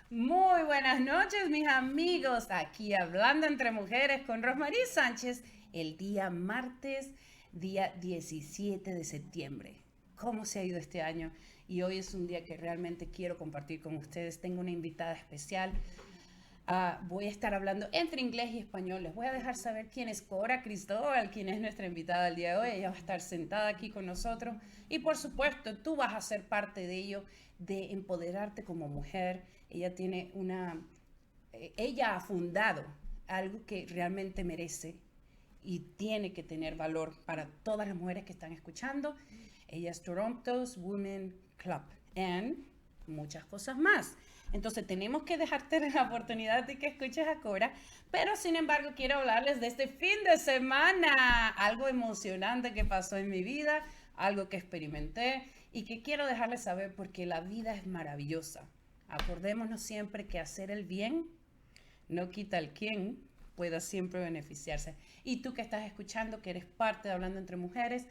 Muy buenas noches, mis amigos. Aquí hablando entre mujeres con Rosmarie Sánchez, el día martes, día 17 de septiembre. ¿Cómo se ha ido este año? Y hoy es un día que realmente quiero compartir con ustedes. Tengo una invitada especial. Voy a estar hablando entre inglés y español. Les voy a dejar saber quién es Cora Cristobal, quién es nuestra invitada el día de hoy. Ella va a estar sentada aquí con nosotros. Y por supuesto, tú vas a ser parte de ello, de empoderarte como mujer. Ella ha fundado algo que realmente merece y tiene que tener valor para todas las mujeres que están escuchando. Ella es Toronto's Women Club and muchas cosas más. Entonces tenemos que dejarte la oportunidad de que escuches a Cora, pero sin embargo quiero hablarles de este fin de semana, algo emocionante que pasó en mi vida, algo que experimenté y que quiero dejarles saber porque la vida es maravillosa. Acordémonos siempre que hacer el bien no quita el quien pueda siempre beneficiarse. Y tú que estás escuchando, que eres parte de Hablando Entre Mujeres,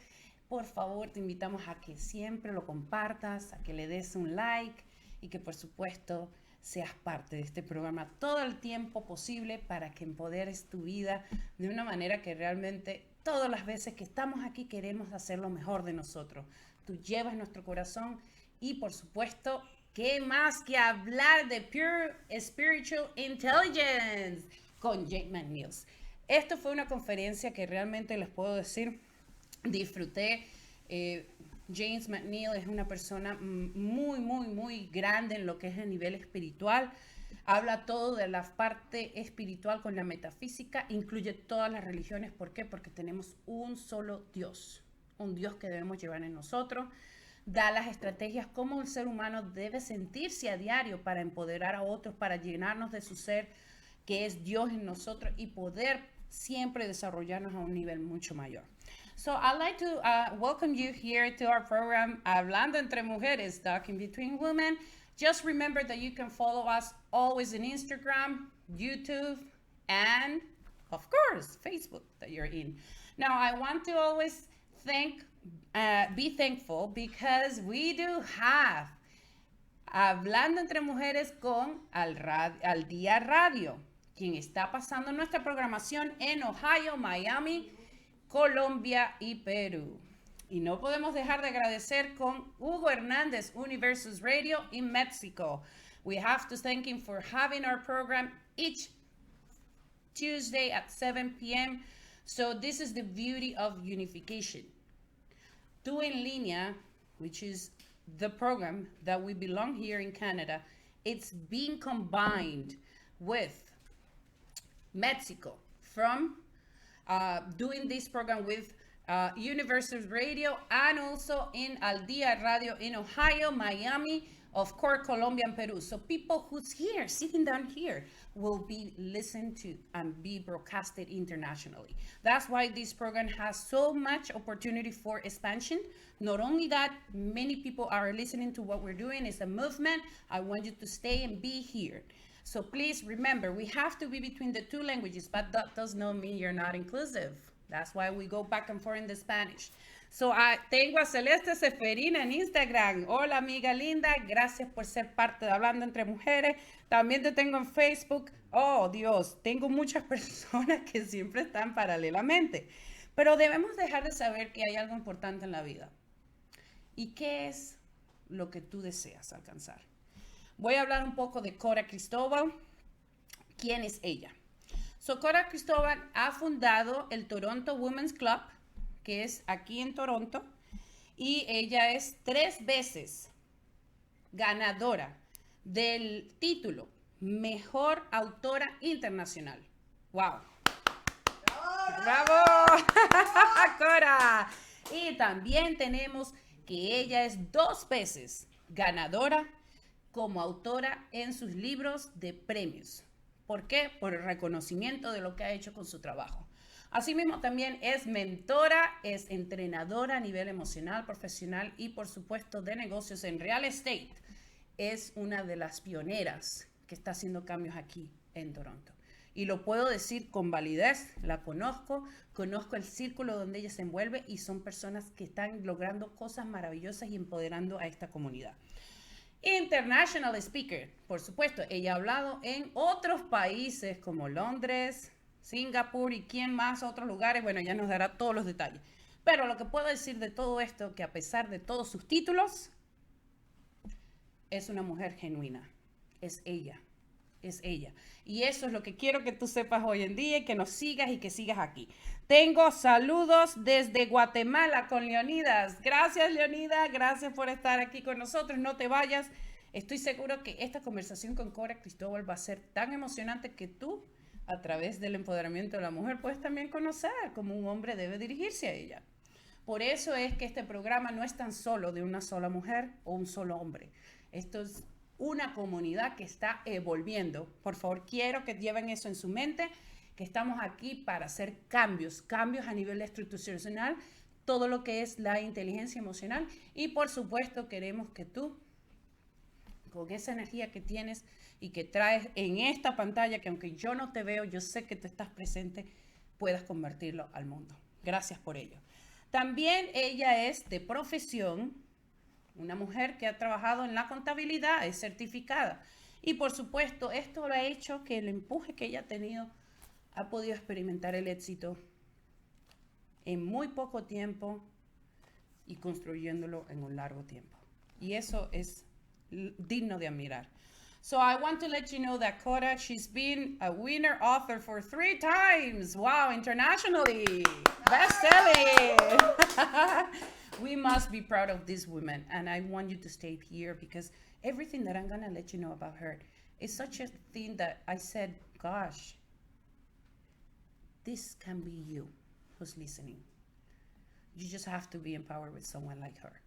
por favor te invitamos a que siempre lo compartas, a que le des un like y que por supuesto seas parte de este programa todo el tiempo posible para que empoderes tu vida de una manera que realmente todas las veces que estamos aquí queremos hacer lo mejor de nosotros. Tú llevas nuestro corazón y por supuesto, ¿qué más que hablar de Pure Spiritual Intelligence con Jake McNeil? Esto fue una conferencia que realmente les puedo decir, disfruté. James McNeil es una persona muy grande en lo que es el nivel espiritual. Habla todo de la parte espiritual con la metafísica, incluye todas las religiones. ¿Por qué? Porque tenemos un solo Dios, un Dios que debemos llevar en nosotros. Da las estrategias cómo el ser humano debe sentirse a diario para empoderar a otros, para llenarnos de su ser, que es Dios en nosotros, y poder siempre desarrollarnos a un nivel mucho mayor. So I'd like to welcome you here to our program, Hablando Entre Mujeres, Talking Between Women. Just remember that you can follow us always on Instagram, YouTube, and of course, Facebook that you're in. Now, I want to always be thankful because we do have Hablando Entre Mujeres con Al Día Radio, quien está pasando nuestra programación en Ohio, Miami, Colombia y Perú. Y no podemos dejar de agradecer con Hugo Hernández, Universus Radio in Mexico. We have to thank him for having our program each Tuesday at 7 p.m. So this is the beauty of unification. Tú en línea, which is the program that we belong here in Canada, it's being combined with Mexico from doing this program with Universal Radio and also in Al Día Radio in Ohio, Miami, of course, Colombia and Peru. So people who's here, sitting down here, will be listened to and be broadcasted internationally. That's why this program has so much opportunity for expansion. Not only that, many people are listening to what we're doing. It's a movement. I want you to stay and be here. So please remember, we have to be between the two languages, but that does not mean you're not inclusive. That's why we go back and forth in the Spanish. So tengo a Celeste Seferina en Instagram. Hola, amiga linda. Gracias por ser parte de Hablando Entre Mujeres. También te tengo en Facebook. Oh, Dios, tengo muchas personas que siempre están paralelamente. Pero debemos dejar de saber que hay algo importante en la vida. ¿Y qué es lo que tú deseas alcanzar? Voy a hablar un poco de Cora Cristobal. ¿Quién es ella? So, Cora Cristobal ha fundado el Toronto Women's Club, que es aquí en Toronto, y ella es 3 veces ganadora del título Mejor Autora Internacional. ¡Wow! ¡Bravo! Cora. Y también tenemos que ella es 2 veces ganadora como autora en sus libros de premios. ¿Por qué? Por el reconocimiento de lo que ha hecho con su trabajo. Asimismo, también es mentora, es entrenadora a nivel emocional, profesional y, por supuesto, de negocios en real estate. Es una de las pioneras que está haciendo cambios aquí en Toronto. Y lo puedo decir con validez, la conozco el círculo donde ella se envuelve y son personas que están logrando cosas maravillosas y empoderando a esta comunidad. International speaker, por supuesto. Ella ha hablado en otros países como Londres, Singapur y quién más, otros lugares. Bueno, ella nos dará todos los detalles. Pero lo que puedo decir de todo esto, que a pesar de todos sus títulos, es una mujer genuina. Es ella. Es ella. Y eso es lo que quiero que tú sepas hoy en día y que nos sigas y que sigas aquí. Tengo saludos desde Guatemala con Leonidas. Gracias, Leonidas. Gracias por estar aquí con nosotros. No te vayas. Estoy seguro que esta conversación con Cora Cristobal va a ser tan emocionante que tú, a través del empoderamiento de la mujer, puedes también conocer cómo un hombre debe dirigirse a ella. Por eso es que este programa no es tan solo de una sola mujer o un solo hombre. Esto es una comunidad que está evolviendo. Por favor, quiero que lleven eso en su mente, que estamos aquí para hacer cambios a nivel institucional, todo lo que es la inteligencia emocional y por supuesto queremos que tú, con esa energía que tienes y que traes en esta pantalla, que aunque yo no te veo, yo sé que tú estás presente, puedas convertirlo al mundo. Gracias por ello. También ella es de profesión una mujer que ha trabajado en la contabilidad, es certificada. Y por supuesto, esto lo ha hecho que el empuje que ella ha tenido ha podido experimentar el éxito en muy poco tiempo y construyéndolo en un largo tiempo. Y eso es digno de admirar. So I want to let you know that Cora, she's been a winner author for 3 times. Wow, internationally. Best-selling. We must be proud of this woman, and I want you to stay here because everything that I'm going to let you know about her is such a thing that I said, gosh, this can be you who's listening. You just have to be empowered with someone like her.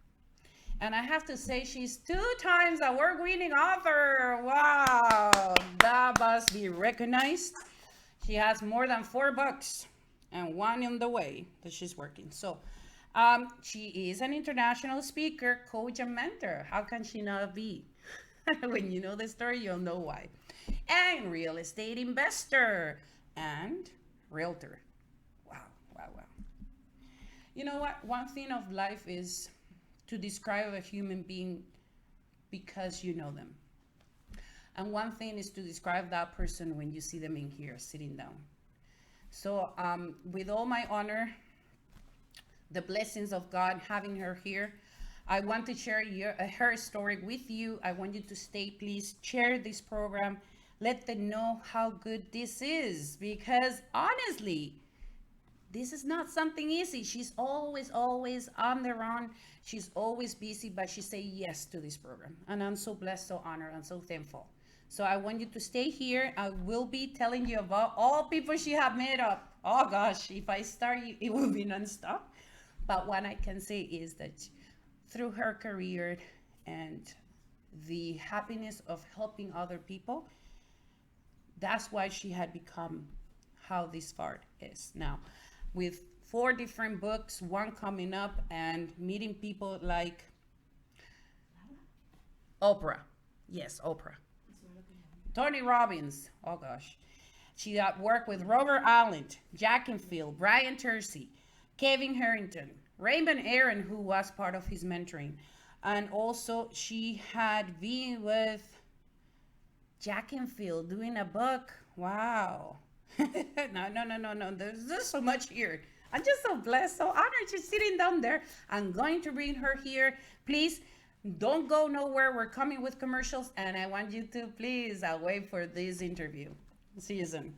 And I have to say, she's 2 times award-winning author. Wow, that must be recognized. She has more than 4 books and 1 on the way that she's working. So she is an international speaker, coach, and mentor. How can she not be? When you know the story, you'll know why. And real estate investor and realtor. Wow, wow, wow. You know what? One thing of life is to describe a human being because you know them. And one thing is to describe that person when you see them in here, sitting down. So with all my honor, the blessings of God having her here, I want to share her story with you. I want you to stay, please share this program. Let them know how good this is, because honestly, this is not something easy. She's always on the run. She's always busy, but she said yes to this program. And I'm so blessed, so honored, and so thankful. So I want you to stay here. I will be telling you about all people she have met up. Oh gosh, if I start, it will be nonstop. But what I can say is that through her career and the happiness of helping other people, that's why she had become how this far is now. With 4 different books, 1 coming up, and meeting people like Oprah. Yes, Oprah. Tony Robbins. Oh gosh. She got work with Robert Allen, Jack Canfield, Brian Tracy, Kevin Harrington, Raymond Aaron, who was part of his mentoring. And also she had been with Jack Canfield doing a book. Wow. No. There's just so much here. I'm just so blessed, so honored she's sitting down there. I'm going to bring her here. Please don't go nowhere. We're coming with commercials, and I want you to please wait for this interview. See you soon.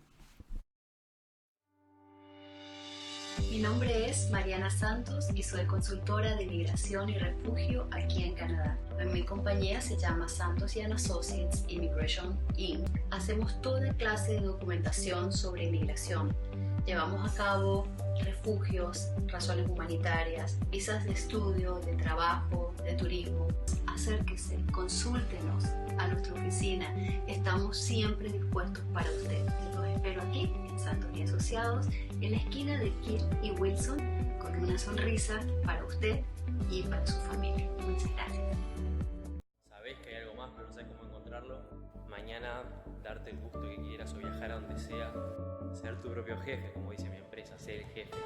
Mi nombre es Mariana Santos y soy consultora de migración y refugio aquí en Canadá. Mi compañía se llama Santos & Associates Immigration Inc. Hacemos toda clase de documentación sobre inmigración. Llevamos a cabo refugios, razones humanitarias, visas de estudio, de trabajo, de turismo. Acérquese, consúltenos a nuestra oficina. Estamos siempre dispuestos para usted. Los espero aquí en Santos & Asociados, en la esquina de Kill y Wilson, con una sonrisa para usted y para su familia. Muchas gracias. Sabés que hay algo más, pero no sabes cómo encontrarlo. Mañana darte el gusto que quieras o viajar a donde sea. Ser tu propio jefe, como dice mi empresa, ser el jefe.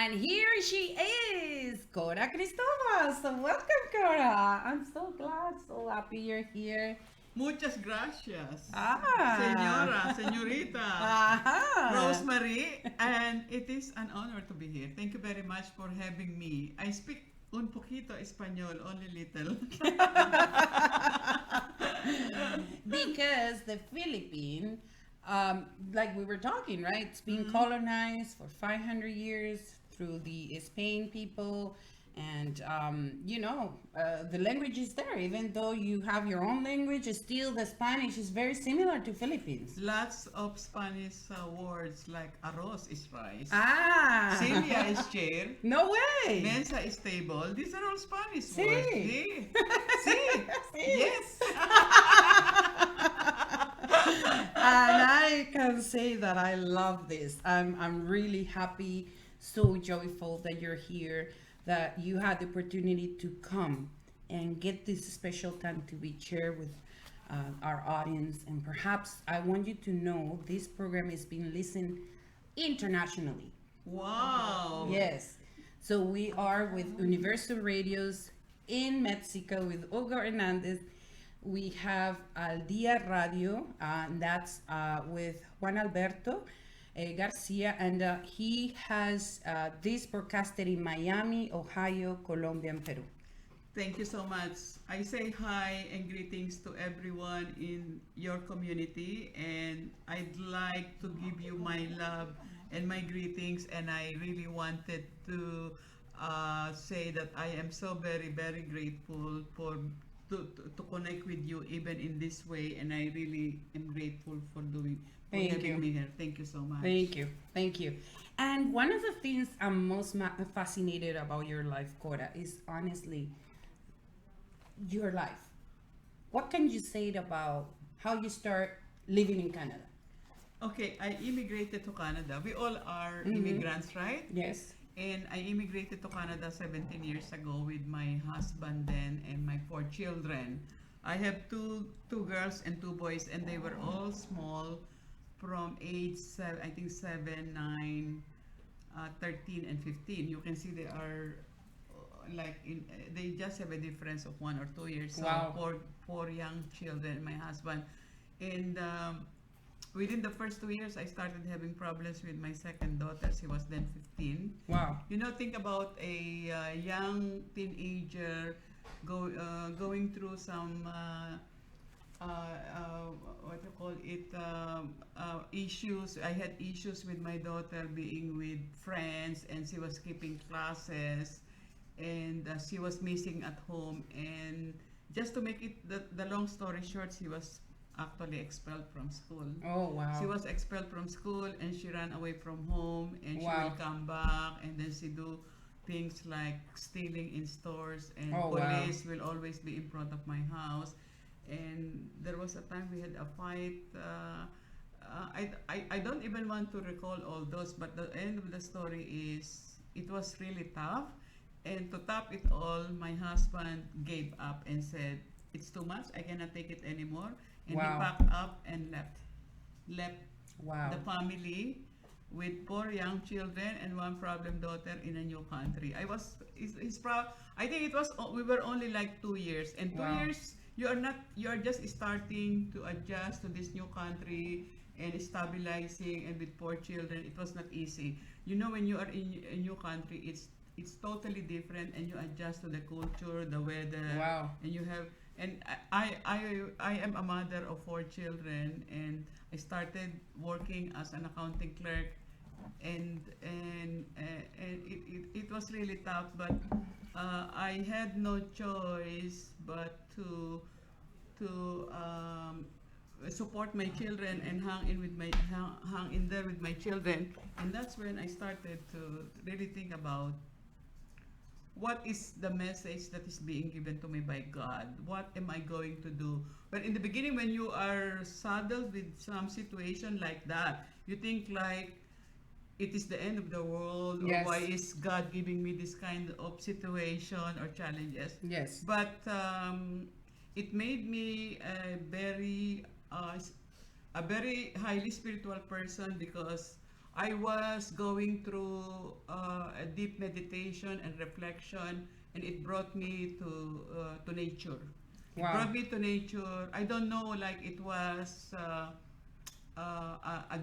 And here she is, Cora Cristobal. So welcome, Cora. I'm so glad, so happy you're here. Muchas gracias, Ah. señorita, Aha. Rosemary, and it is an honor to be here. Thank you very much for having me. I speak un poquito español, only little. Because the Philippines, like we were talking, right? It's been colonized for 500 years through the Spain people. And, the language is there. Even though you have your own language, still the Spanish is very similar to Philippines. Lots of Spanish words like arroz is rice. Ah. Celia is chair. No way. Mesa is table. These are all Spanish Sí. words. Sí. Sí. Yes. And I can say that I love this. I'm really happy, so joyful that you're here, that you had the opportunity to come and get this special time to be shared with our audience. And perhaps I want you to know this program is being listened internationally. Wow. Yes. So we are with Universal Radios in Mexico with Hugo Hernandez. We have Al Dia Radio, and that's with Juan Alberto Garcia, and he has this broadcasted in Miami, Ohio, Colombia, and Peru. Thank you so much. I say hi and greetings to everyone in your community, and I'd like to give you my love and my greetings, and I really wanted to say that I am so very, very grateful to connect with you even in this way, and I really am grateful for having me here. Thank you so much. Thank you. And one of the things I'm most fascinated about your life, Cora, is honestly your life. What can you say about how you start living in Canada? Okay, I immigrated to Canada. We all are immigrants, right? Yes. And I immigrated to Canada 17 years ago with my husband then and my 4 children. I have two girls and 2 boys, and they were all small from age 7, 9, 13, and 15. You can see they are they just have a difference of 1 or 2 years. So wow. 4 young children, my husband. And within the first 2 years, I started having problems with my second daughter. She was then 15. Wow. Think about a young teenager going through some issues. I had issues with my daughter being with friends, and she was skipping classes, and she was missing at home. And just to make it the long story short, she was actually expelled from school. Oh, wow. She was expelled from school, and she ran away from home, and she wow. will come back, and then she do things like stealing in stores, and oh, police wow. will always be in front of my house. And there was a time we had a fight. I don't even want to recall all those, but the end of the story is it was really tough. And to top it all, my husband gave up and said, "It's too much. I cannot take it anymore." And wow. he packed up and left wow. the family with 4 young children and 1 problem daughter in a new country. He's proud. I think we were only like 2 years, and 2 wow. years you are just starting to adjust to this new country and stabilizing, and with 4 children, it was not easy. When you are in a new country, it's totally different, and you adjust to the culture, the weather, wow. and you have. And I am a mother of 4 children, and I started working as an accounting clerk, and it was really tough, but I had no choice but to support my children and hang in there with my children. And that's when I started to really think about what is the message that is being given to me by God? What am I going to do? But in the beginning, when you are saddled with some situation like that, you think like it is the end of the world, yes. or why is God giving me this kind of situation or challenges? Yes. But it made me a very highly spiritual person, because I was going through a deep meditation and reflection, and it brought me to nature. It Wow. brought me to nature. I don't know, like it was a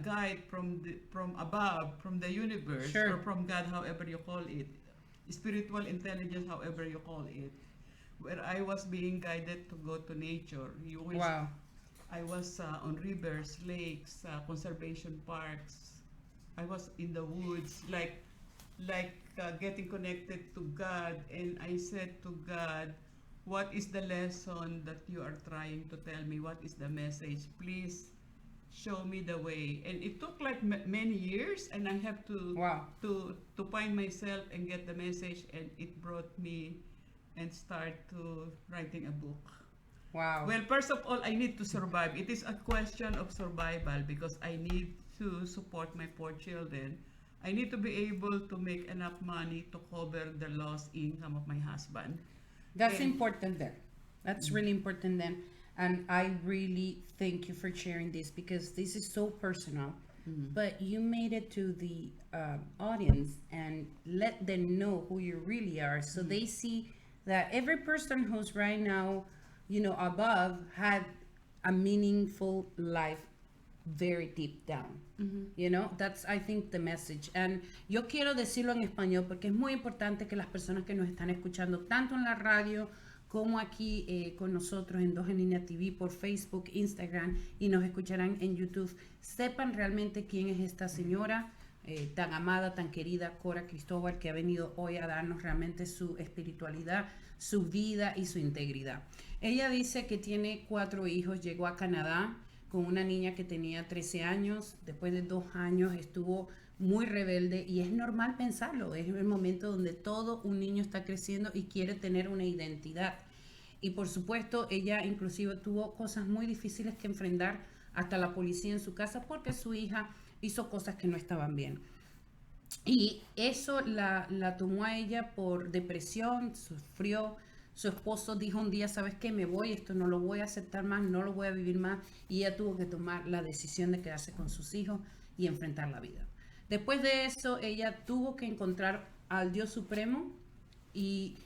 guide from above, from the universe, Sure. or from God, however you call it, spiritual intelligence, however you call it, where I was being guided to go to nature. Wow. I was on rivers, lakes, conservation parks. I was in the woods, getting connected to God, and I said to God, "What is the lesson that you are trying to tell me? What is the message? Please show me the way." And it took like many years, and I have to Wow. to find myself and get the message, and it brought me and start to writing a book. Wow. Well, first of all, I need to survive. It is a question of survival because I need to support my 4 children. I need to be able to make enough money to cover the lost income of my husband. That's And- important then. That's really important then. And I really thank you for sharing this because this is so personal. But you made it to the audience and let them know who you really are. So they see that every person who's right now, above had a meaningful life very deep down. That's I think the message. And yo quiero decirlo en español porque es muy importante que las personas que nos están escuchando tanto en la radio como aquí con nosotros en Dos en Línea TV por Facebook, Instagram y nos escucharán en YouTube, sepan realmente quién es esta señora tan amada, tan querida, Cora Cristobal, que ha venido hoy a darnos realmente su espiritualidad, su vida y su integridad. Ella dice que tiene 4 hijos, llegó a Canadá con una niña que tenía 13 años, después de 2 años estuvo muy rebelde y es normal pensarlo, es el momento donde todo un niño está creciendo y quiere tener una identidad. Y por supuesto, ella inclusive tuvo cosas muy difíciles que enfrentar, hasta la policía en su casa, porque su hija hizo cosas que no estaban bien. Y eso la tomó a ella por depresión, sufrió. Su esposo dijo un día, ¿sabes qué? Me voy, esto no lo voy a aceptar más, no lo voy a vivir más. Y ella tuvo que tomar la decisión de quedarse con sus hijos y enfrentar la vida. Después de eso, ella tuvo que encontrar al Dios Supremo y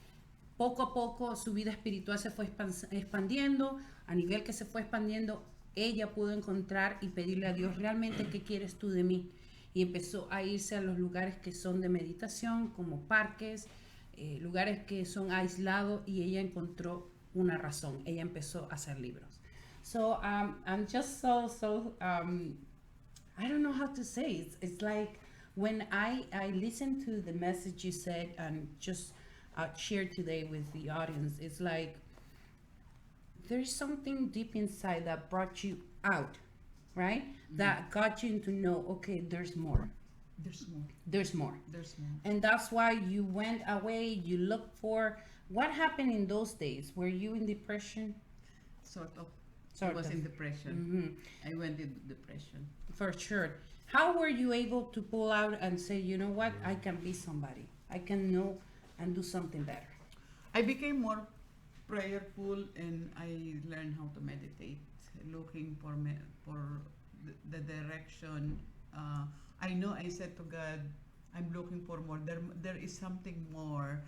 poco a poco su vida espiritual se fue expandiendo. A nivel que se fue expandiendo, ella pudo encontrar y pedirle a Dios, realmente, ¿qué quieres tú de mí? Y empezó a irse a los lugares que son de meditación, como parques, lugares que son aislados, y ella encontró una razón. Ella empezó a hacer libros. So I'm just so I don't know how to say it. It's like when I listened to the message you said and just shared today with the audience, it's like there's something deep inside that brought you out, right? That got you to know, okay, there's more. There's more. There's more. There's more. And that's why you went away, you looked for, what happened in those days? Were you in depression? Sort of. Sort I was of. in depression. I went into depression. For sure. How were you able to pull out and say, you know what, I can be somebody. I can know and do something better. I became more prayerful, and I learned how to meditate, looking for the direction. I know I said to God, I'm looking for more. There is something more.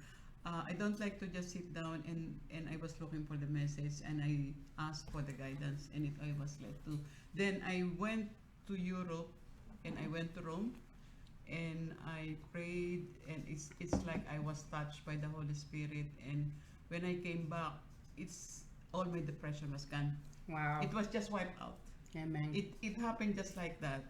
I don't like to just sit down and I was looking for the message, and I asked for the guidance, and I was led to. Then I went to Europe, and I went to Rome, and I prayed, and it's like I was touched by the Holy Spirit. And when I came back, all my depression was gone. Wow. It was just wiped out. Amen. It happened just like that,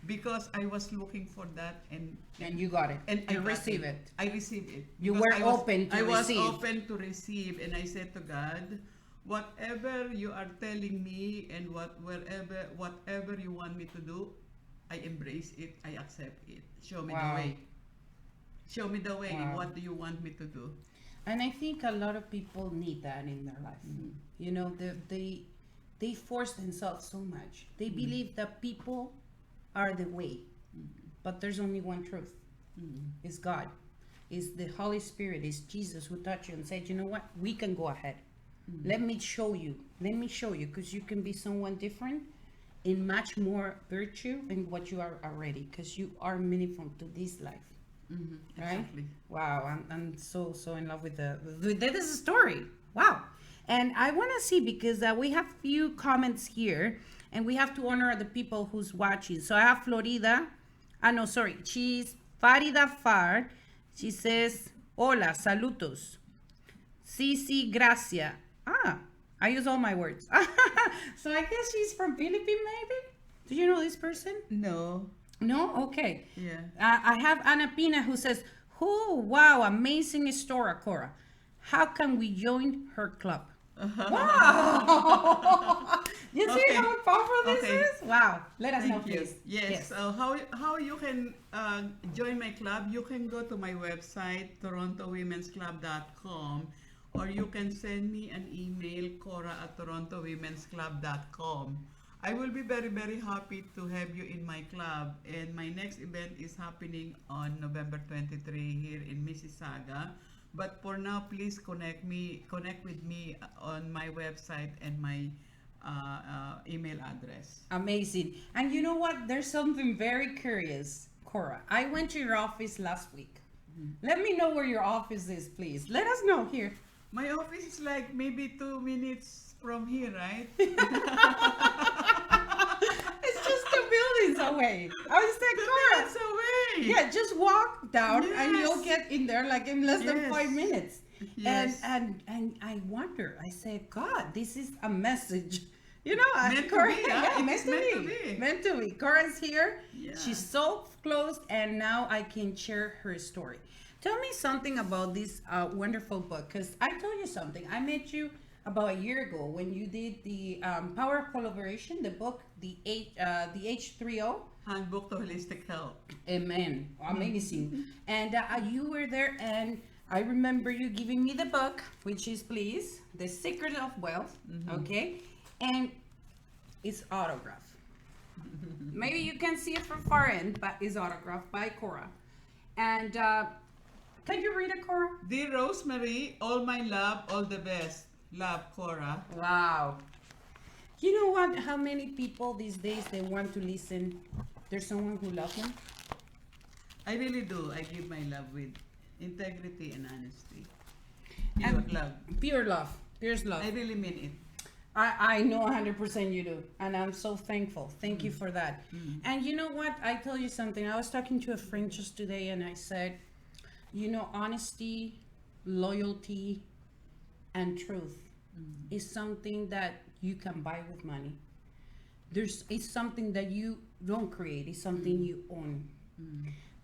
because I was looking for that, and you got it. and You got receive it. I received it. You Because were open to I was receive. open to receive, and I said to God, whatever you are telling me, and whatever you want me to do, I embrace it. I accept it. Show me Wow. the way. Show me the way. Wow. What do you want me to do? And I think a lot of people need that in their life. You know, they force themselves so much. They believe that people are the way, but there's only one truth. It's God. It's the Holy Spirit. It's Jesus who touched you and said, you know what? We can go ahead. Let me show you. Let me show you, because you can be someone different, in much more virtue in what you are already, because you are meaningful to this life. Right? Exactly. Wow, I'm so in love with this story. Wow. And I want to see, because we have few comments here, and we have to honor the people who's watching. So I have Florida. No, sorry. She's Farida Far. She says, hola, saludos. Sí, sí, gracias. I use all my words. So I guess she's from Philippines, maybe? Do you know this person? No. No? Okay. Yeah. I have Ana Pina who says, oh, wow, amazing story, Cora. How can we join her club? Wow! You see Okay. how powerful this Okay. is? Wow. Let us know, Thank you. please. Yes. So how you can join my club? You can go to my website, torontowomensclub.com, or you can send me an email, cora@torontowomensclub.com. I will be very, very happy to have you in my club. And my next event is happening on November 23 here in Mississauga. But for now, please connect with me on my website and my email address. Amazing. And you know what? There's something very curious, Cora. I went to your office last week. Let me know where your office is, please. Let us know here. My office is like maybe 2 minutes from here, right? It's just 2 buildings away. I was like, Cora. That's away. Yeah, just walk down and Yes. you'll get in there like in less than Yes. 5 minutes. Yes. And I wonder, I said, God, this is a message. You know, Meant to Cora, be, yeah, it's meant to meant to be. be. Meant to be. Cora's here. Yeah. She's so close, and now I can share her story. Tell me something about this wonderful book, because I told you something. I met you about a year ago when you did the Power of Collaboration, the book, the H3O. Handbook to Holistic Health. Amen. Amazing. And you were there, and I remember you giving me the book, which is, please, The Secret of Wealth. Okay. And it's autographed. Maybe you can see it from far end, but it's autographed by Cora. And can you read it, Cora? Dear Rosemary, all my love, all the best. Love, Cora. Wow. You know what? How many people these days they want to listen? There's someone who loves them. I really do. I give my love with integrity and honesty. And Pure love. Pure love. Pure love. I really mean it. I know 100% you do. And I'm so thankful. Thank you for that. And you know what? I tell you something. I was talking to a friend just today and I said, you know, honesty, loyalty, and truth is something that you can buy with money. It's something that you don't create. It's something you own.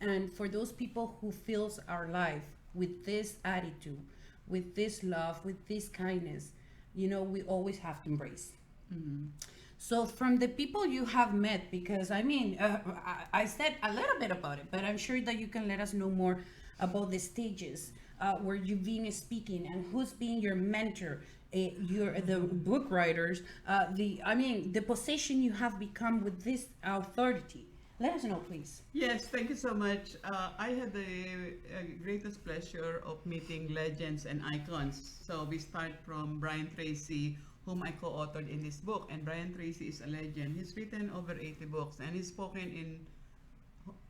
And for those people who fills our life with this attitude, with this love, with this kindness, you know, we always have to embrace. So from the people you have met, because I mean, I said a little bit about it, but I'm sure that you can let us know more about the stages where you've been speaking and who's been your mentor, the book writers, the position you have become with this authority. Let us know, please. Yes, thank you so much. I had the greatest pleasure of meeting legends and icons. So we start from Brian Tracy, whom I co-authored in this book. And Brian Tracy is a legend. He's written over 80 books and he's spoken in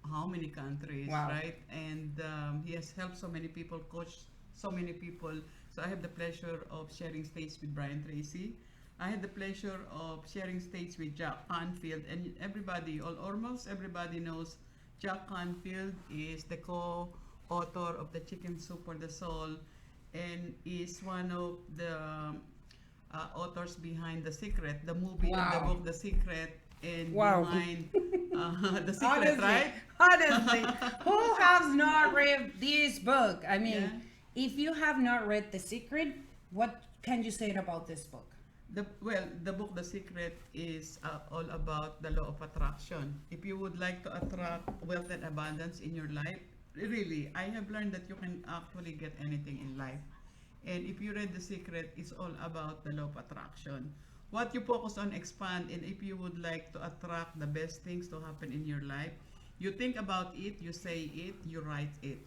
how many countries, Wow. right? And he has helped so many people, coached so many people. So I have the pleasure of sharing stage with Brian Tracy. I had the pleasure of sharing stage with Jack Canfield, and everybody, almost everybody knows Jack Canfield is the co-author of the Chicken Soup for the Soul, and is one of the authors behind The Secret, the movie and the Wow. book The Secret, and Wow. behind The Secret, Honestly, right? honestly, who has not read this book? I mean, Yeah. if you have not read The Secret, what can you say about this book? The book The Secret is all about the law of attraction. If you would like to attract wealth and abundance in your life, really, I have learned that you can actually get anything in life. And if you read The Secret, it's all about the law of attraction. What you focus on, expand, and if you would like to attract the best things to happen in your life, you think about it, you say it, you write it,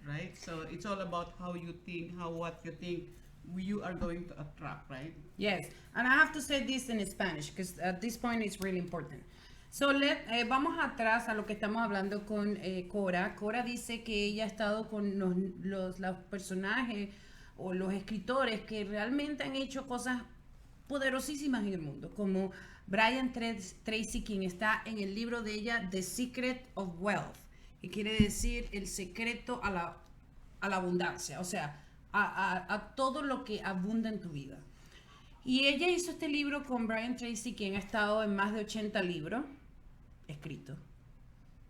right? So it's all about how you think, what you think you are going to attract, right? Yes, and I have to say this in Spanish because at this point it's really important. So vamos atrás a lo que estamos hablando con Cora. Cora dice que ella ha estado con los personajes o los escritores que realmente han hecho cosas poderosísimas en el mundo, como Brian Tracy, quien está en el libro de ella The Secret of Wealth, que quiere decir el secreto a la abundancia, o sea, a todo lo que abunda en tu vida. Y ella hizo este libro con Brian Tracy, quien ha estado en más de 80 libros escritos.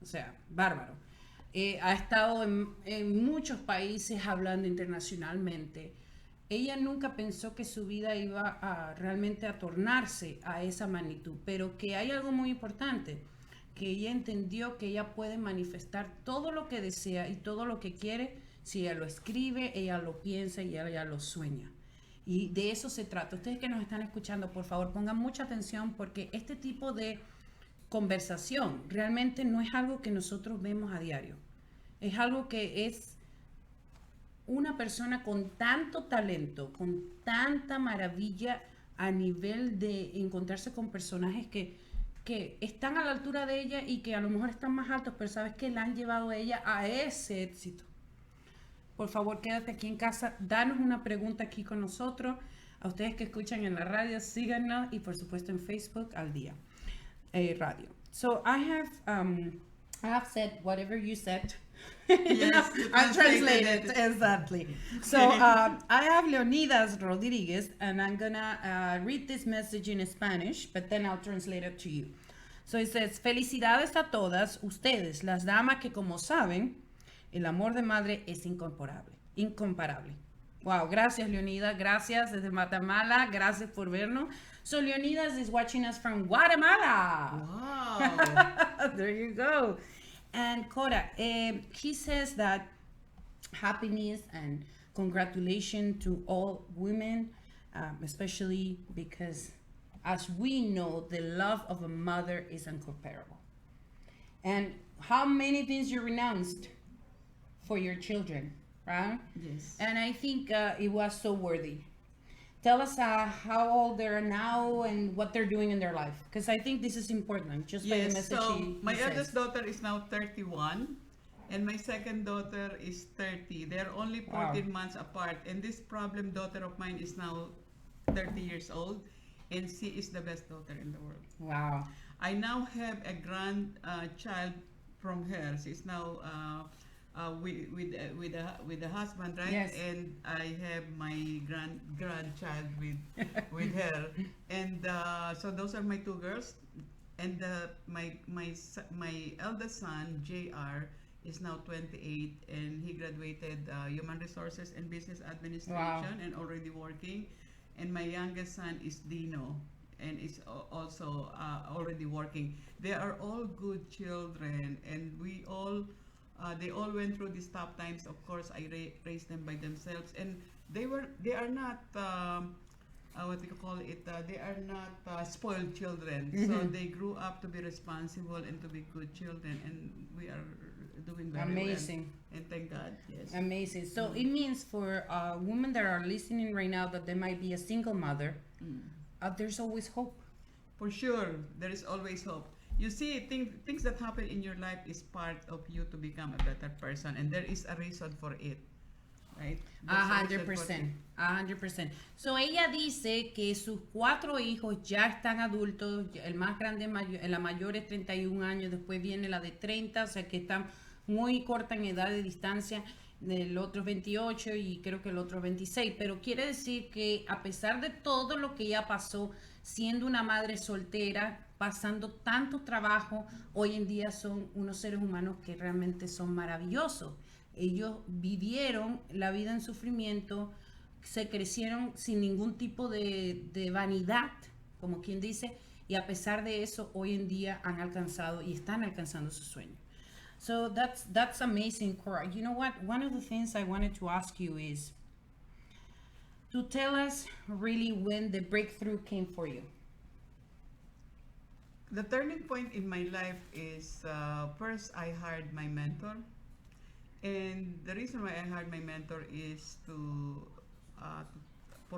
O sea, bárbaro. Ha estado en muchos países hablando internacionalmente. Ella nunca pensó que su vida iba realmente a tornarse a esa magnitud, pero que hay algo muy importante, que ella entendió que ella puede manifestar todo lo que desea y todo lo que quiere si ella lo escribe, ella lo piensa y ella lo sueña. Y de eso se trata. Ustedes que nos están escuchando, por favor, pongan mucha atención porque este tipo de conversación realmente no es algo que nosotros vemos a diario. Es algo que es una persona con tanto talento, con tanta maravilla a nivel de encontrarse con personajes que están a la altura de ella y que a lo mejor están más altos, pero sabes que la han llevado a ella a ese éxito. Por favor, quédate aquí en casa, danos una pregunta aquí con nosotros. A ustedes que escuchan en la radio, síganos y por supuesto en Facebook al día radio. So I have said whatever you said. Yes, I translated exactly. So I have Leonidas Rodriguez, and I'm gonna read this message in Spanish, but then I'll translate it to you. So it says, felicidades a todas ustedes, las damas que como saben, el amor de madre es incomparable. Wow, gracias Leonidas, gracias desde Guatemala, gracias por vernos. So Leonidas is watching us from Guatemala. Wow. There you go. And Cora, he says that happiness and congratulations to all women, especially because as we know, the love of a mother is incomparable. And how many things you renounced for your children, right? Yes. And I think it was so worthy. Tell us how old they are now and what they're doing in their life, because I think this is important. Just by the message so my he eldest says. daughter is now 31, and my second daughter is 30. They're only 14 months apart, and this problem daughter of mine is now 30 years old, and she is the best daughter in the world. Wow. I now have a grandchild from her. She's now with the husband, right? Yes. And I have my grandchild with her, and so those are my two girls, and my eldest son JR is now 28, and he graduated Human Resources and Business Administration. Wow. And already working, and my youngest son is Dino, and is also already working. They are all good children, and we all they all went through these tough times. Of course, I raised them by themselves, and they are not what do you call it? They are not spoiled children. Mm-hmm. So they grew up to be responsible and to be good children, and we are doing very Amazing. well. And thank God. Yes. Amazing. So it means for women that are listening right now that they might be a single mother, there's always hope. For sure, there is always hope. You see, things that happen in your life is part of you to become a better person, and there is a reason for it, right? There's a reason for it. 100%. So ella dice que sus 4 hijos ya están adultos, el más grande, la mayor es 31 años, después viene la de 30, o sea que están muy corta en edad de distancia, del otro 28 y creo que el otro 26, pero quiere decir que a pesar de todo lo que ella pasó, siendo una madre soltera, pasando tanto trabajo, hoy en día son unos seres humanos que realmente son maravillosos. Ellos vivieron la vida en sufrimiento, se crecieron sin ningún tipo de vanidad, como quien dice, y a pesar de eso, hoy en día han alcanzado y están alcanzando sus sueños. So that's amazing, Cora. You know what? One of the things I wanted to ask you is to tell us really when the breakthrough came for you. The turning point in my life is first I hired my mentor, and the reason why I hired my mentor is to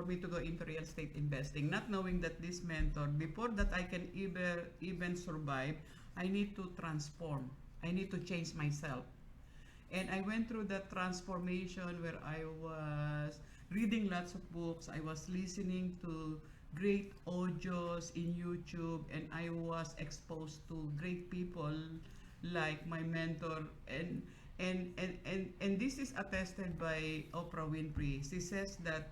for me to go into real estate investing, not knowing that this mentor, before that I can even survive, I need to transform. I need to change myself. And I went through that transformation where I was reading lots of books, I was listening to great audios in YouTube, and I was exposed to great people like my mentor, and this is attested by Oprah Winfrey. She says that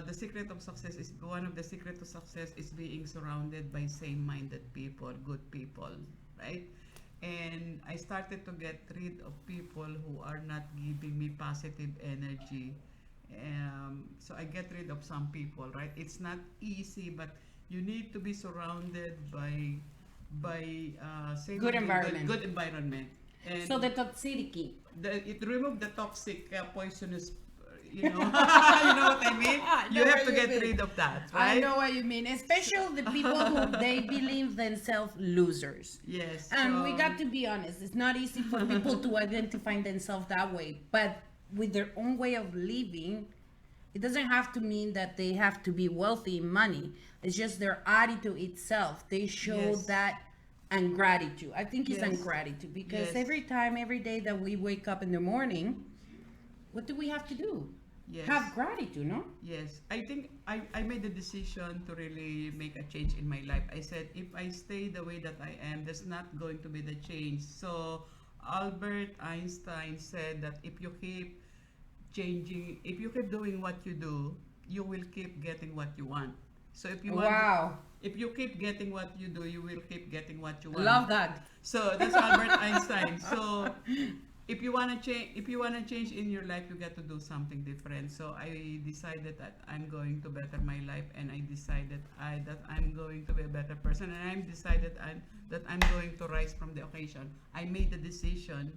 the secret of success is one of the secret of success is being surrounded by same-minded people, good people, right? And I started to get rid of people who are not giving me positive energy. So I get rid of some people, right? It's not easy, but you need to be surrounded by Good environment. Good environment. And So the toxicity. it remove the toxic, poisonous, you know, you know what I mean? I know You have what to you get mean. rid of that, I right? know what you mean, especially the people who they believe themselves losers. Yes. And we so- got to be honest, it's not easy for people to identify themselves that way, but with their own way of living, it doesn't have to mean that they have to be wealthy in money. It's just their attitude itself. They show Yes. that ingratitude. I think it's Yes. ingratitude because Yes. every day that we wake up in the morning, what do we have to do? Yes. Have gratitude, no? Yes, I think I made the decision to really make a change in my life. I said, if I stay the way that I am, that's not going to be the change. So Albert Einstein said that if you keep changing, if you keep doing what you do, you will keep getting what you want. So if you want, Wow. if you keep getting what you do, you will keep getting what you want. Love that. So that's Albert Einstein. So if you wanna change in your life, you got to do something different. So I decided that I'm going to better my life, and I decided that I'm going to be a better person, and I'm decided that I'm going to rise from the occasion. I made the decision.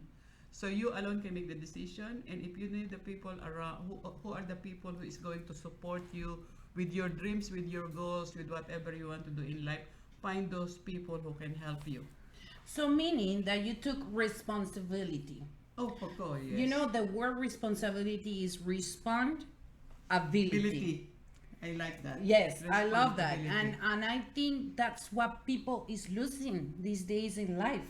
So you alone can make the decision, and if you need the people around who are the people who is going to support you with your dreams, with your goals, with whatever you want to do in life, find those people who can help you. So meaning that you took responsibility. Oh, Coco, yes. You know, the word responsibility is ability. Ability. I like that. Yes, I love that. Responsibility. And I think that's what people is losing these days in life.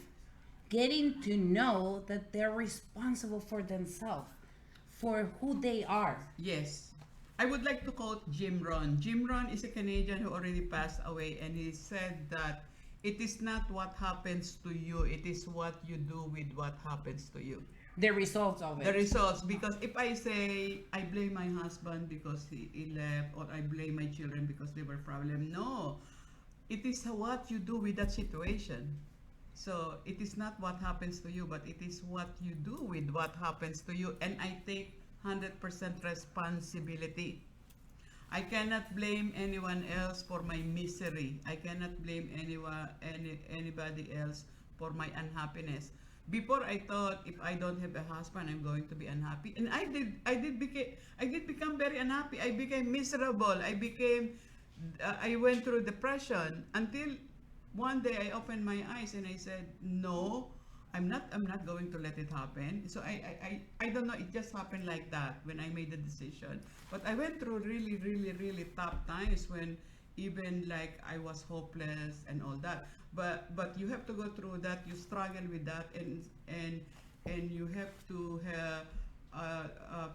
Getting to know that they're responsible for themselves, for who they are. Yes. I would like to quote Jim Rohn. Jim Rohn is a Canadian who already passed away, and he said that it is not what happens to you, it is what you do with what happens to you. The results of it. The results, because if I say I blame my husband because he left, or I blame my children because they were problem, no, it is what you do with that situation. So it is not what happens to you, but it is what you do with what happens to you, and I take 100% responsibility. I cannot blame anyone else for my misery. I cannot blame anybody else for my unhappiness. Before, I thought if I don't have a husband, I'm going to be unhappy, and I did become very unhappy. I became miserable. I went through depression until one day I opened my eyes and I said, no, I'm not going to let it happen. So I don't know, it just happened like that when I made the decision. But I went through really, really, really tough times when even like I was hopeless and all that. But you have to go through that, you struggle with that, and you have to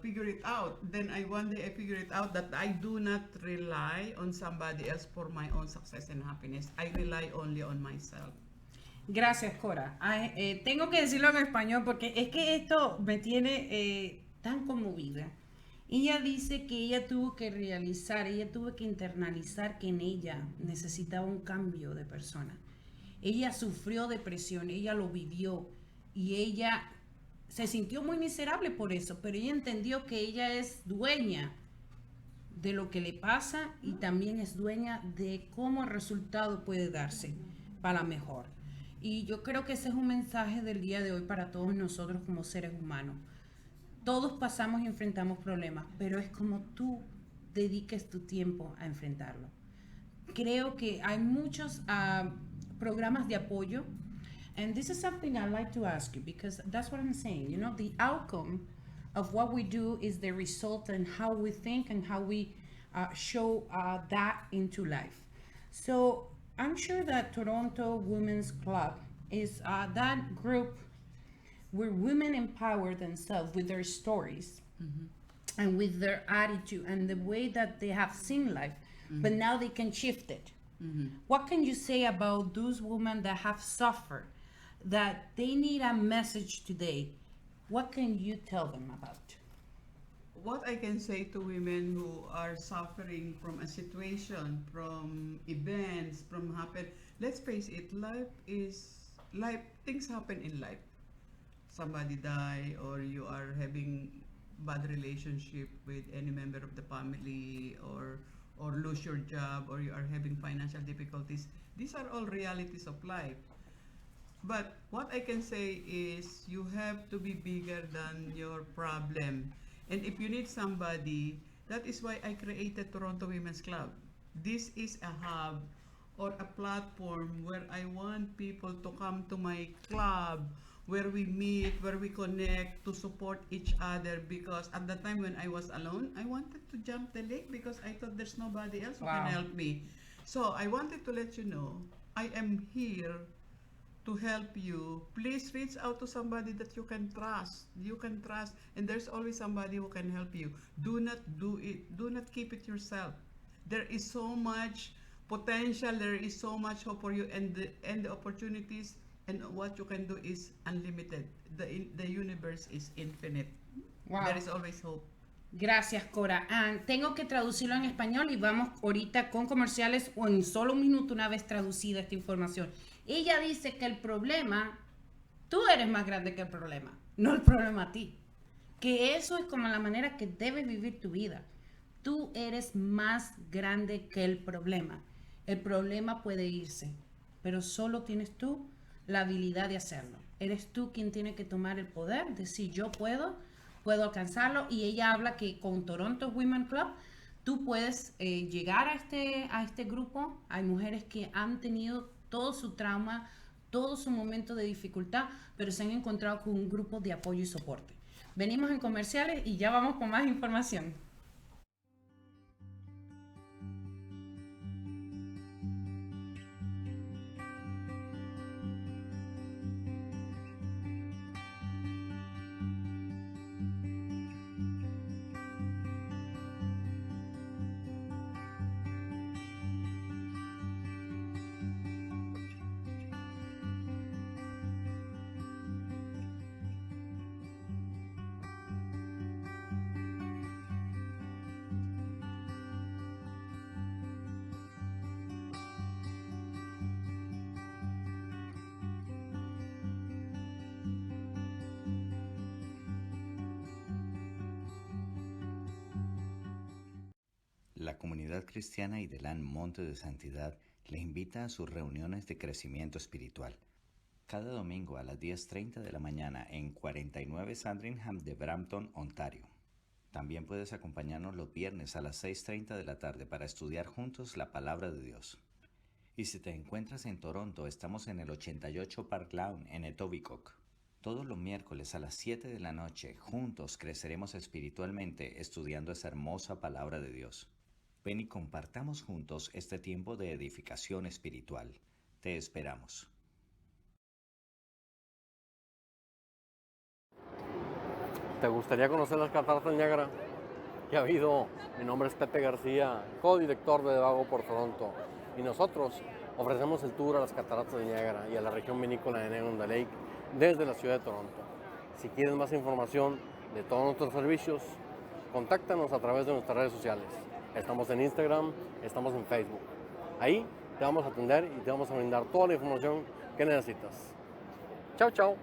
figure it out. Then one day I figured it out that I do not rely on somebody else for my own success and happiness. I rely only on myself. Gracias, Cora. Ay, tengo que decirlo en español porque es que esto me tiene tan conmovida. Ella dice que ella tuvo que internalizar que en ella necesitaba un cambio de persona. Ella sufrió depresión, ella lo vivió y ella se sintió muy miserable por eso, pero ella entendió que ella es dueña de lo que le pasa y también es dueña de cómo el resultado puede darse para mejor. Y yo creo que ese es un mensaje del día de hoy para todos nosotros como seres humanos. Todos pasamos y enfrentamos problemas, pero es como tú dediques tu tiempo a enfrentarlo. Creo que hay muchos programas de apoyo, and this is something I'd like to ask you, because that's what I'm saying. You know, the outcome of what we do is the result and how we think and how we show that into life. So I'm sure that Toronto Women's Club is that group where women empower themselves with their stories and with their attitude and the way that they have seen life, but now they can shift it. What can you say about those women that have suffered, that they need a message today? What can you tell them about? What I can say to women who are suffering from a situation, from events, from happen, let's face it, life, things happen in life. Somebody die, or you are having bad relationship with any member of the family, or lose your job, or you are having financial difficulties. These are all realities of life. But what I can say is you have to be bigger than your problem. And if you need somebody, that is why I created Toronto Women's Club. This is a hub or a platform where I want people to come to my club, where we meet, where we connect, to support each other. Because at the time when I was alone, I wanted to jump the lake because I thought there's nobody else who can help me. So I wanted to let you know, I am here to help you. Please reach out to somebody that you can trust. You can trust, and there's always somebody who can help you. Do not do it. Do not keep it yourself. There is so much potential. There is so much hope for you, and the opportunities and what you can do is unlimited. The universe is infinite. Wow. There is always hope. Gracias, Cora. Tengo que traducirlo en español y vamos ahorita con comerciales o en solo un minuto una vez traducida esta información. Ella dice que el problema, tú eres más grande que el problema, no el problema a ti. Que eso es como la manera que debes vivir tu vida. Tú eres más grande que el problema. El problema puede irse, pero solo tienes tú la habilidad de hacerlo. Eres tú quien tiene que tomar el poder, decir yo puedo alcanzarlo. Y ella habla que con Toronto Women Club tú puedes llegar a este grupo. Hay mujeres que han tenido todo su trauma, todo su momento de dificultad, pero se han encontrado con un grupo de apoyo y soporte. Venimos en comerciales y ya vamos con más información. La comunidad cristiana Idelán Monte de Santidad le invita a sus reuniones de crecimiento espiritual. Cada domingo a las 10:30 de la mañana en 49 Sandringham de Brampton, Ontario. También puedes acompañarnos los viernes a las 6:30 de la tarde para estudiar juntos la Palabra de Dios. Y si te encuentras en Toronto, estamos en el 88 Park Lawn en Etobicoke. Todos los miércoles a las 7 de la noche, juntos creceremos espiritualmente estudiando esa hermosa Palabra de Dios. Ven y compartamos juntos este tiempo de edificación espiritual. Te esperamos. ¿Te gustaría conocer las cataratas de Niágara? ¿Qué ha habido? Mi nombre es Pepe García, codirector de Vago por Toronto. Y nosotros ofrecemos el tour a las cataratas de Niágara y a la región vinícola de Niagara Lake desde la ciudad de Toronto. Si quieres más información de todos nuestros servicios, contáctanos a través de nuestras redes sociales. Estamos en Instagram, estamos en Facebook. Ahí te vamos a atender y te vamos a brindar toda la información que necesitas. Chao, chao.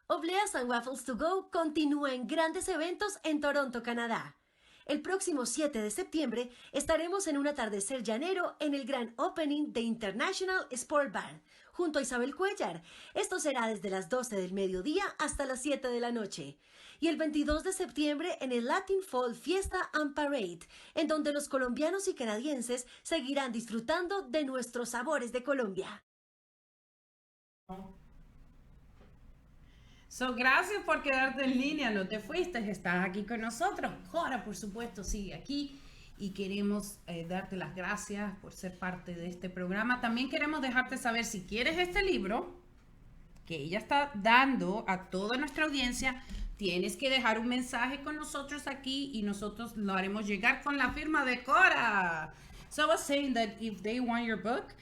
Obleas and Waffles to Go continúa en grandes eventos en Toronto, Canadá. El próximo 7 de septiembre estaremos en un atardecer llanero en el Grand Opening de International Sport Bar, junto a Isabel Cuellar. Esto será desde las 12 del mediodía hasta las 7 de la noche. Y el 22 de septiembre en el Latin Fall Fiesta and Parade, en donde los colombianos y canadienses seguirán disfrutando de nuestros sabores de Colombia. So, gracias por quedarte en línea, no te fuiste, estás aquí con nosotros. Cora, por supuesto, sigue aquí y queremos darte las gracias por ser parte de este programa. También queremos dejarte saber si quieres este libro que ella está dando a toda nuestra audiencia, tienes que dejar un mensaje con nosotros aquí y nosotros lo haremos llegar con la firma de Cora. So I was saying that if they want your book,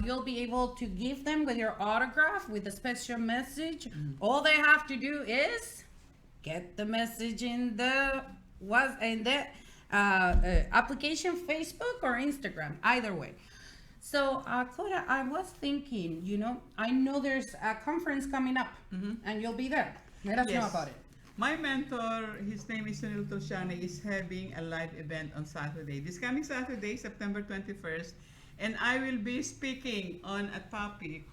you'll be able to give them with your autograph, with a special message. All they have to do is get the message in the application, Facebook or Instagram, either way. So, Cora, I was thinking, I know there's a conference coming up, and you'll be there. Let us know about it. My mentor, his name is Sunil Tulshani, is having a live event on Saturday. This coming Saturday, September 21st, and I will be speaking on a topic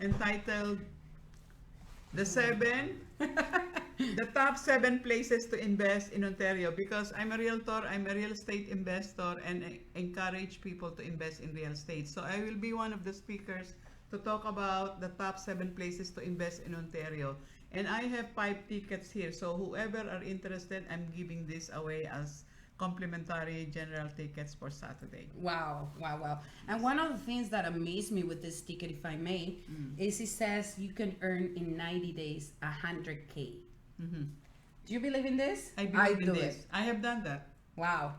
entitled the top 7 places to invest in Ontario, because I'm a realtor, I'm a real estate investor, and I encourage people to invest in real estate. So I will be one of the speakers to talk about the top 7 places to invest in Ontario. And I have 5 tickets here, so whoever are interested, I'm giving this away as complimentary general tickets for Saturday. Wow. And one of the things that amazed me with this ticket, if I may, is it says you can earn in 90 days $100K. Do you believe in this? I believe in this. I have done that. Wow.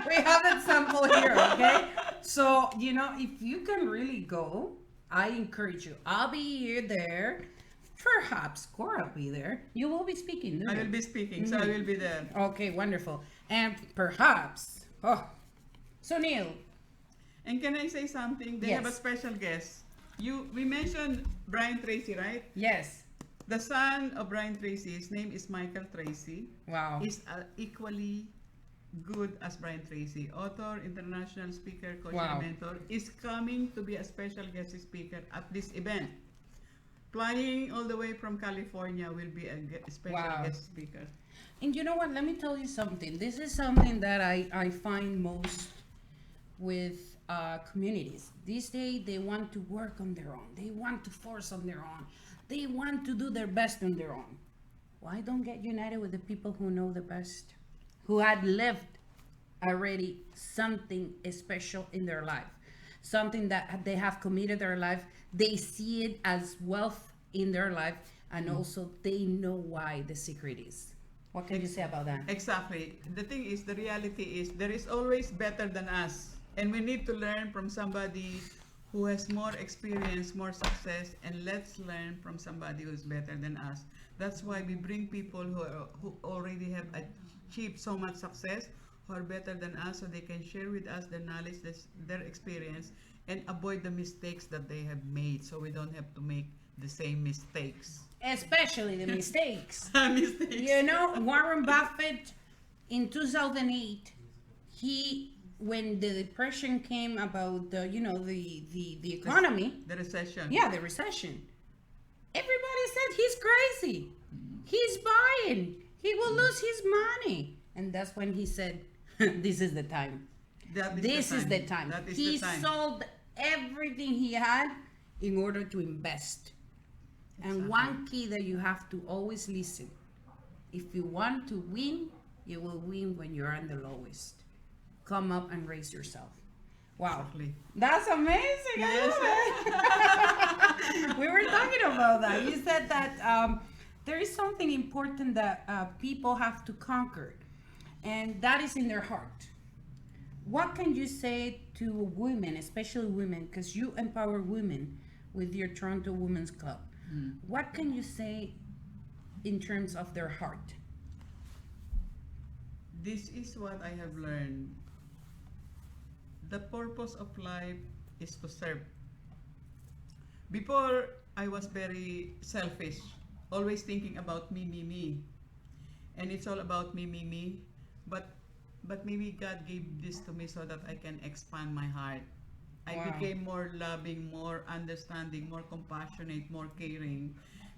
We have a sample here, okay? So, if you can really go, I encourage you. I'll be there. Perhaps Cora will be there. You will be speaking. I will be speaking, so I will be there. Okay, wonderful. And perhaps, Sunil. And can I say something? They have a special guest. We mentioned Brian Tracy, right? Yes. The son of Brian Tracy, his name is Michael Tracy. Wow. He's equally good as Brian Tracy. Author, international speaker, coach, and mentor, is coming to be a special guest speaker at this event. Flying all the way from California will be a special guest speaker. And you know what? Let me tell you something. This is something that I find most with communities. These days, they want to work on their own. They want to force on their own. They want to do their best on their own. Why don't get united with the people who know the best, who had lived already something special in their life, something that they have committed their life. They see it as wealth in their life, and also they know why the secret is. What can you say about that? Exactly. The thing is, the reality is, there is always better than us, and we need to learn from somebody who has more experience, more success, and let's learn from somebody who's better than us. That's why we bring people who already have achieved so much success, who are better than us, so they can share with us their knowledge, their experience, and avoid the mistakes that they have made, so we don't have to make the same mistakes. Especially the mistakes. Mistakes. Warren Buffett in 2008, when the depression came about the economy, the recession. Yeah, the recession. Everybody said he's crazy. He's buying. He will lose his money. And that's when he said, this is the time. This is the time. He sold everything he had in order to invest. And one key that you have to always listen. If you want to win, you will win when you're on the lowest. Come up and raise yourself. Wow. Exactly. That's amazing. Yes. I love it. We were talking about that. You said that there is something important that people have to conquer, and that is in their heart. What can you say to women, especially women, because you empower women with your Toronto Women's Club? What can you say in terms of their heart? This is what I have learned. The purpose of life is to serve. Before, I was very selfish, always thinking about me. And it's all about me. But maybe God gave this to me so that I can expand my heart. I became more loving, more understanding, more compassionate, more caring,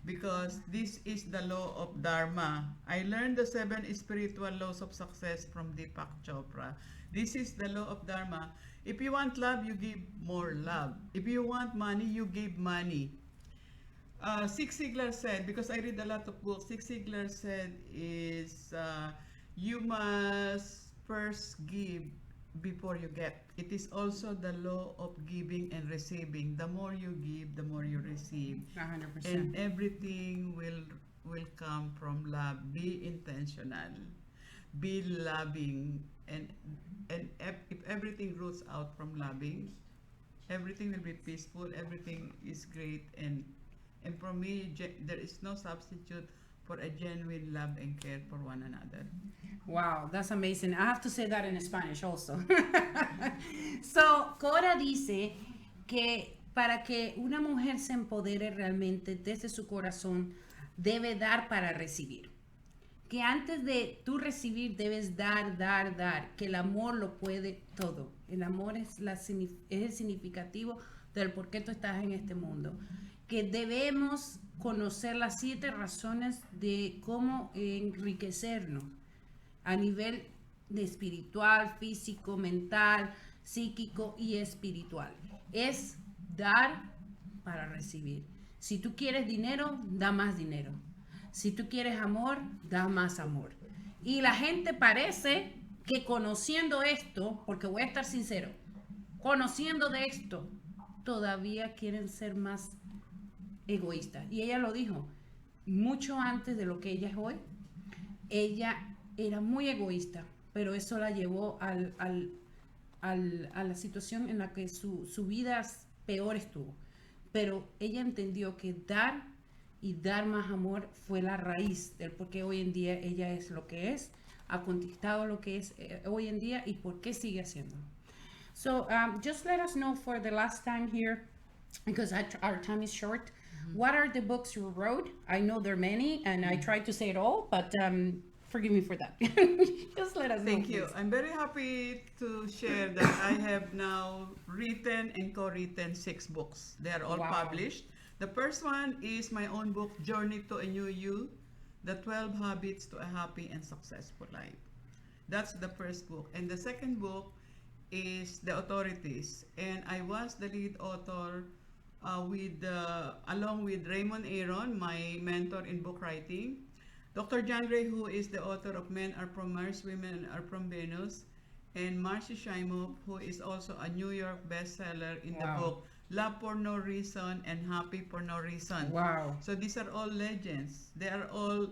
because this is the law of Dharma. I learned the 7 spiritual laws of success from Deepak Chopra. This is the law of Dharma. If you want love, you give more love. If you want money, you give money. Zig Ziglar said, because I read a lot of books, Zig Ziglar said is you must first give before you get. It is also the law of giving and receiving. The more you give, the more you receive. 100%. And everything will come from love. Be intentional. Be loving. And if everything roots out from loving, everything will be peaceful, everything is great, and for me, there is no substitute for a genuine love and care for one another. Wow, that's amazing. I have to say that in Spanish also. So, Cora dice que para que una mujer se empodere realmente desde su corazón, debe dar para recibir. Que antes de tú recibir debes dar, que el amor lo puede todo. El amor es el significativo del por qué tú estás en este mundo. Que debemos conocer las 7 razones de cómo enriquecernos a nivel de espiritual, físico, mental, psíquico y espiritual. Es dar para recibir. Si tú quieres dinero, da más dinero. Si tú quieres amor, da más amor. Y la gente parece que conociendo esto, porque voy a estar sincero, conociendo de esto, todavía quieren ser más egoístas. Y ella lo dijo, mucho antes de lo que ella es hoy, ella era muy egoísta, pero eso la llevó a la situación en la que su vida peor estuvo. Pero ella entendió que dar y dar más amor fue la raíz del por qué hoy en día ella es lo que es, ha conquistado lo que es hoy en día y por qué sigue haciéndolo. So just let us know for the last time here, because our time is short, what are the books you wrote? I know there are many and I tried to say it all, but forgive me for that. Just let us know. Thank you. Please. I'm very happy to share that I have now written and co-written 6 books. They are all published. The first one is my own book, Journey to a New You, The 12 Habits to a Happy and Successful Life. That's the first book. And the second book is The Authorities. And I was the lead author along with Raymond Aaron, my mentor in book writing, Dr. John Gray, who is the author of Men Are From Mars, Women Are From Venus, and Marcy Shimoff, who is also a New York bestseller in the book Love for No Reason and Happy for No Reason. Wow. So these are all legends. They are all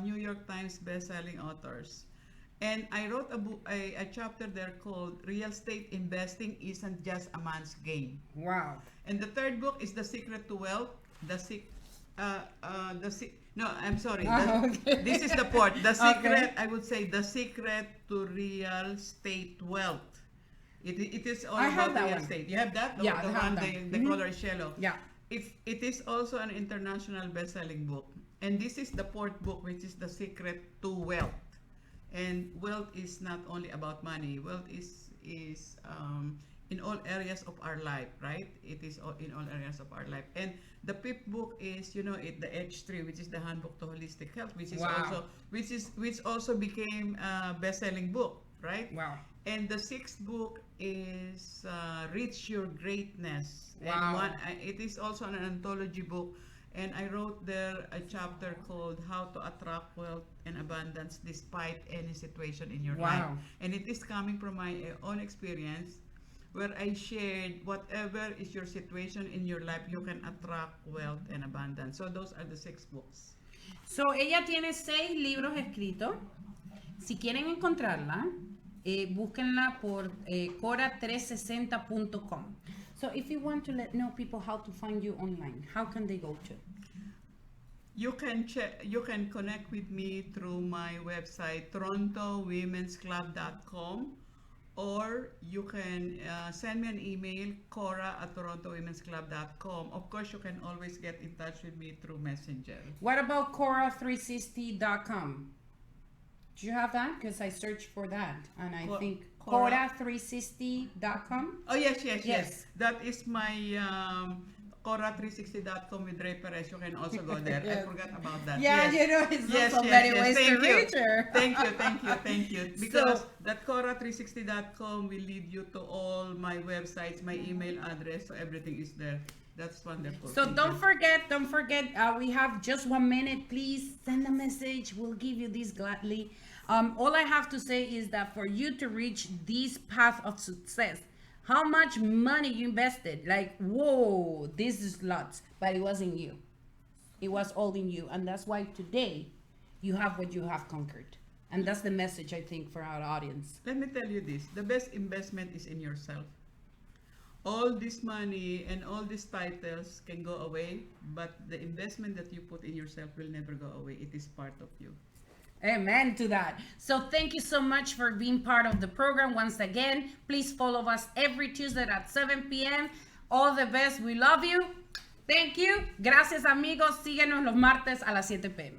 New York Times best-selling authors. And I wrote a chapter there called Real Estate Investing Isn't Just a Man's Game. Wow. And the third book is The Secret to Wealth. No, I'm sorry. Okay. This is the fourth. The secret, Okay. I would say, The Secret to Real Estate Wealth. It is all I have about that real one. estate. You have that? Yeah, the I have one, that. the color is yellow. Yeah. It is also an international best-selling book. And this is the fourth book, which is The Secret to Wealth. And wealth is not only about money. Wealth is in all areas of our life, right? It is in all areas of our life. And the fifth book is, the H3, which is the Handbook to Holistic Health, which also became a best-selling book, right? Wow. And the sixth book is Reach Your Greatness. Wow. And it is also an anthology book. And I wrote there a chapter called How to Attract Wealth and Abundance Despite Any Situation in Your life. And it is coming from my own experience, where I shared whatever is your situation in your life, you can attract wealth and abundance. So those are the 6 books. So ella tiene 6 libros escritos. Si quieren encontrarla, búsquenla por cora360.com. So if you want to know people how to find you online, how can they go to? You can connect with me through my website, torontowomensclub.com, or you can send me an email, cora@torontowomensclub.com. Of course, you can always get in touch with me through Messenger. What about cora360.com? Do you have that? Because I searched for that, and I think Cora360.com. Oh, yes. That is my Cora360.com with Ray Perez. You can also go there. I forgot about that. Yeah, yes. you know, it's Yes, also yes, many yes. ways to Thank you. reach her. Thank you. Because that Cora360.com will lead you to all my websites, my email address, so everything is there. That's wonderful. So Thank don't you. forget, we have just 1 minute. Please send a message. We'll give you this gladly. All I have to say is that for you to reach this path of success, how much money you invested, like, whoa, this is lots, but it wasn't you. It was all in you. And that's why today you have what you have conquered. And that's the message, I think, for our audience. Let me tell you this. The best investment is in yourself. All this money and all these titles can go away, but the investment that you put in yourself will never go away. It is part of you. Amen to that. So thank you so much for being part of the program once again. Please follow us every Tuesday at 7 p.m. All the best. We love you. Thank you. Gracias, amigos. Síguenos los martes a las 7 p.m.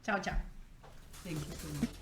Chao, chao. Thank you so much.